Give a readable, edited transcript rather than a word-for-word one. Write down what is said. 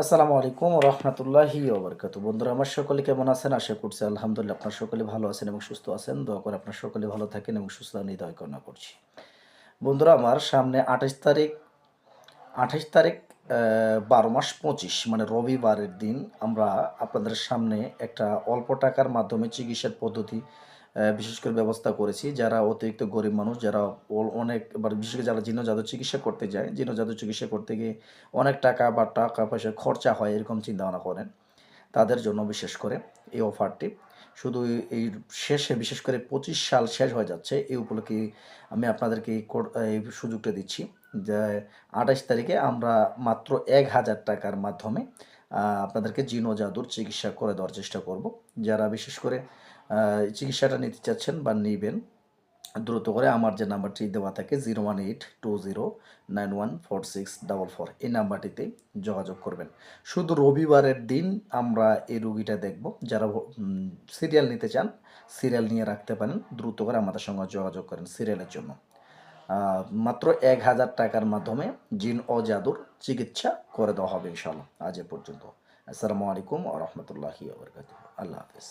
আসসালামু আলাইকুম রহমতুল্লাহি ওবরকাতু। বন্ধুরা আমার সকলে কেমন আছেন? আশা করছি আলহামদুলিল্লাহ আপনার সকলে ভালো আছেন এবং সুস্থ আছেন। দোয়া করে আপনার সকলে ভালো থাকেন এবং সুস্থ নির্দয় কামনা করছি। বন্ধুরা আমার সামনে 28 তারিখ 12 মাস 25 মানে রবিবারের দিন আমরা আপনাদের সামনে একটা অল্প টাকার মাধ্যমে চিকিৎসার পদ্ধতি বিশেষ করে ব্যবস্থা করেছি। যারা অতিরিক্ত গরিব মানুষ, যারা অনেক বিশেষ করে যারা জিন ও জাদুর চিকিৎসা করতে যায়, জিন ও জাদুর চিকিৎসা করতে গিয়ে অনেক টাকা বা টাকা-পয়সা খরচা হয় এরকম চিন্তা-ভাবনা করেন। তাদের জন্য বিশেষ করে এই অফারটি। শুধু এই শেষে বিশেষ করে 25 সাল শেষ হয়ে যাচ্ছে। এই উপলক্ষে আমি আপনাদেরকে এই সুযোগটা দিচ্ছি যে 28 তারিখে আমরা মাত্র ৳১,০০০ মাধ্যমে আপনাদেরকে জিন ও জাদুর চিকিৎসা করে দেওয়ার চেষ্টা করব। যারা বিশেষ করে চিকিৎসাটা নিতে চাচ্ছেন বা নিবেন, দ্রুত করে আমার যে নাম্বারটি দেওয়া থাকে 01820914644 এই নাম্বারটিতে যোগাযোগ করবেন। শুধু রবিবারের দিন আমরা এই রুগীটা দেখব। যারা সিরিয়াল নিতে চান, সিরিয়াল নিয়ে রাখতে পারেন। দ্রুত করে আমাদের সঙ্গে যোগাযোগ করেন সিরিয়ালের জন্য। মাত্র ৳১,০০০ মাধ্যমে জিন ও জাদুর চিকিৎসা করে দেওয়া হবে ইনশাআল্লাহ। আজ এ পর্যন্ত। আসসালামু আলাইকুম ওয়া রাহমাতুল্লাহি ওয়া বারাকাতুহু। আল্লাহ হাফেজ।